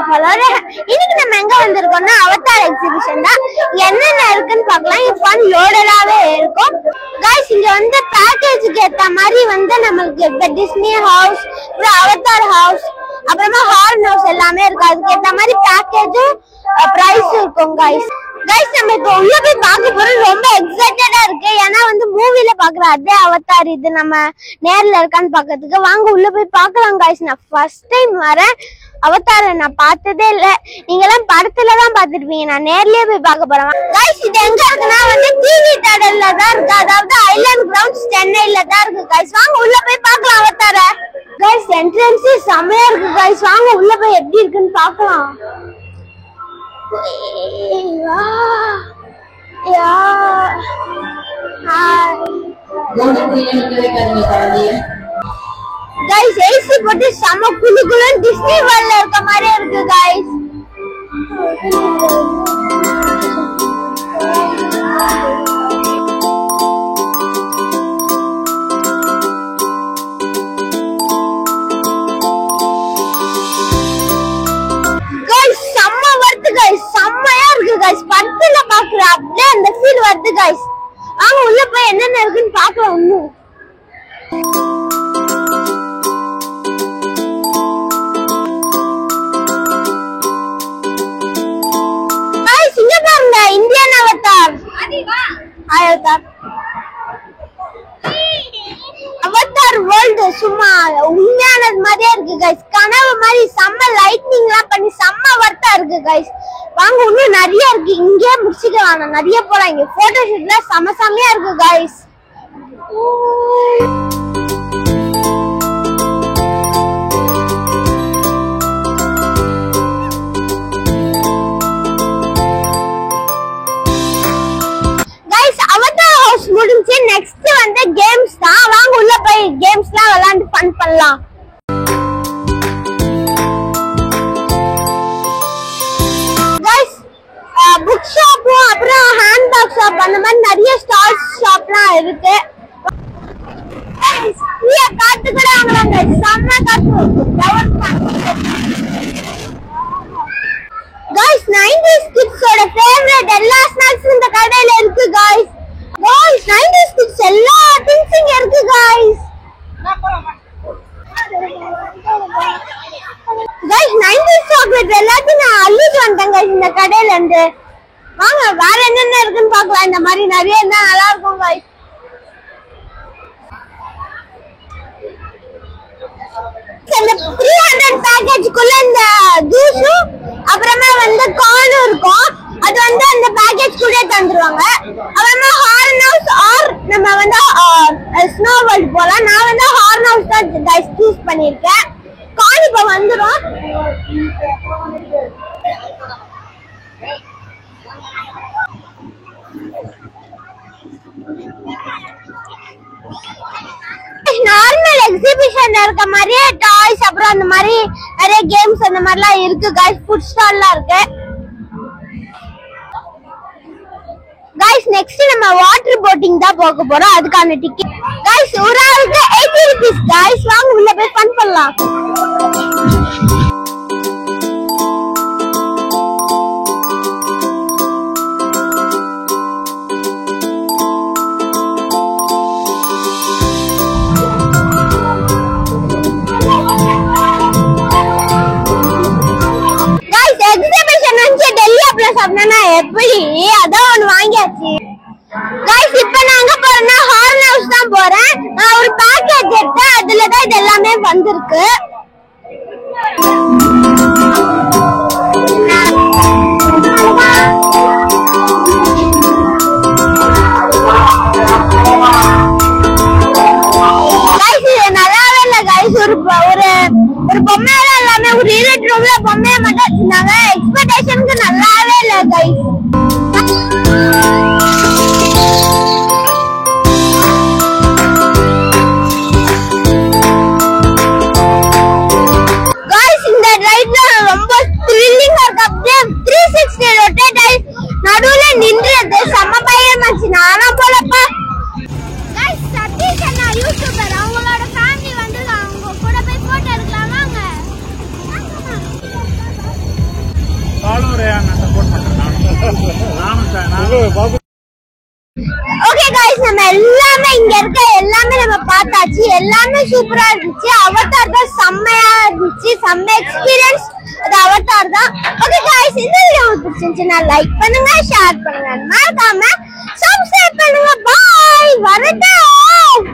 Follower. இன்னைக்கு நம்ம எங்க வந்திருக்கோம்னா அவதார் எக்ஸிபிஷன் தான். என்னென்ன இருக்குன்னு பார்க்கலாம். இது ஃபன் லோடடாவே இருக்கும் गाइस. இங்க வந்து பேக்கேஜுக்கு ஏத்த மாதிரி வந்து நமக்கு டிஸ்னி ஹவுஸ், அவதார் ஹவுஸ், அப்புறமா ஹார்ன் ஹவுஸ் எல்லாமே இருக்கு. அதுக்கு ஏத்த மாதிரி பேக்கேஜும் பிரைஸ் இருக்கும் गाइस. நம்ம இப்போ உள்ள போய் பார்க்க போறோம். ரொம்ப எக்ஸைட்டடா இருக்கு. ஏன்னா வந்து மூவில பாக்குற அதே அவதார் இது நம்ம நேர்ல இருக்கான்னு பாக்கிறதுக்கு. வாங்க உள்ள போய் பார்க்கலாம் गाइस. நான் ஃபர்ஸ்ட் டைம் வரேன். அவதார நான் பார்த்ததே இல்ல. நீங்க எல்லாம் படத்துல தான் பாத்துருப்பீங்க. நான் நேர்லயே போய் பார்க்க போறேன் गाइस. இது எங்க இருக்குன்னா வந்து டிவி தியேட்டர்ல தான் இருக்கு. அதாவது ஐலாண்ட் கிரவுண்ட்ஸ் சென்னையில தான் இருக்கு गाइस. வாங்க உள்ள போய் பார்க்கலாம் அவதார गाइस. என்ட்ரன்ஸ் செமையா இருக்கு गाइस. வாங்க உள்ள போய் எப்படி இருக்குன்னு பார்க்கலாம். गाइस ஏசி போட்டு செம குளுகுளுன்னு டிஸ்னி வேர்ல்ட்ல இருக்க மாதிரி இருக்கு गाइस. செம்மையா இருக்கு गाइस. படத்துல பாக்குற அப்படியே அந்த ஃபீல் வருது गाइस. வாங்க உள்ள போய் என்னென்ன இருக்குன்னு பார்க்கலாம். இன்னும் गाइस இங்க பாருங்க Indian Avatar. Avatar Avatar world சும்மா உண்மையானது மாதிரியே இருக்கு गाइस. கனவு மாதிரி செம்ம லைட்னிங்லாம் பண்ணி செம்ம வர்த்தா இருக்கு गाइस. வாங்க இன்னும் நிறைய இருக்கு. இங்கே முடிச்சுக்கலாம். நிறைய போலாம். இங்க போட்டோ ஷூட்லாம் செமையா இருக்கு गाइस. गाइस அவதார் ஹவுஸ் முடிஞ்சு நெக்ஸ்ட் வந்து கேம்ஸ் தான். வாங்க உள்ள போய் கேம்ஸ்லாம் விளையாண்டு ஃபன் பண்ணலாம். புக் ஷாப்பும் அப்புறம் ஹேண்ட் பேக் ஷாப் அந்த மாதிரி நிறைய ஸ்டால்ஸ் ஷாப்லாம் இருக்கு. காத்து கூட வாங்குறாங்க. செம்ம காத்து. गाइस 90s கிட்ஸோட ஃபேவரட் எல்லா ஸ்நாக்ஸ் இந்த கடையில இருக்கு गाइस. 90s கிட்ஸ் எல்லா திங்ஸ் இங்க இருக்கு गाइस. 90s சாக்லேட் எல்லாத்தையும் நான் அள்ளிட்டு வந்தேன் गाइस இந்த கடையில இருந்து. வாங்க வேற என்னென்ன இருக்குன்னு பார்க்கலாம். இந்த மாதிரி நிறைய இருந்தா நல்லா இருக்கும் गाइस. இந்த 300 பேக்கேஜ்க்குள்ள இந்த ஜூஸும் அப்புறமா வந்து கார்னும் இருக்கும். அது வந்து அந்த பேக்கேஜ் கூட தந்துருவாங்க. அப்புறமா ஹார்ன் ஹவுஸ் ஆர் நம்ம வந்து ஸ்னோ வேர்ல்ட் போலாம். நான் வந்து ஹார்ன் ஹவுஸ் தான் गाइस சூஸ் பண்ணிருக்கேன். கார்ன் இப்ப வந்துரும். நார்மல் எக்ஸிபிஷன்ல இருக்க மாதிரியே டாய்ஸ் அப்புறம் அந்த மாதிரி நிறைய கேம்ஸ் அந்த மாதிரிலாம் இருக்கு गाइस. ஃபுட் ஸ்டால்லாம் இருக்கு गाइस. நெக்ஸ்ட் நம்ம வாட்டர் போட்டிங் தான் போக போறோம். அதுக்கான டிக்கெட் गाइस ஒரு ஆளுக்கு 80 rupees गाइस. வாங்க உள்ள போய் ஃபன் பண்ணலாம். எப்படி அதான் ஒண்ணு வாங்கியாச்சு गाइस. இப்ப நான் அங்க போறேன்னா ஹார்ன் ஹவுஸ் தான் போறேன். நான் ஒரு பேக்கேஜ் எடுத்தேன். அதுலதான் இது எல்லாமே வந்திருக்கு. गाइस இது நல்லாவே இல்ல गाइस. ஒரு பொம்மை எல்லாமே ஒரு இருட்டு ரூம்ல பொம்மையை மட்டும் வச்சிருந்தாங்க. எக்ஸ்பெக்டேஷனுக்கு நல்லாவே இல்ல गाइस. ஓகே गाइस நம்ம எல்லாமே இங்க இருக்க எல்லாமே நம்ம பார்த்தாச்சு எல்லாமே சூப்பரா இருந்துச்சு அவதார் தான் செம்மையா இருந்துச்சு செம்ம எக்ஸ்பீரியன்ஸ் அது அவதார் தான் ஓகே गाइस இந்த வீடியோ உங்களுக்கு பிடிச்சிருந்துச்சுன்னா லைக் பண்ணுங்க ஷேர் பண்ணுங்க மறக்காம சப்ஸ்கிரைப் பண்ணுங்க பை வரட்டும்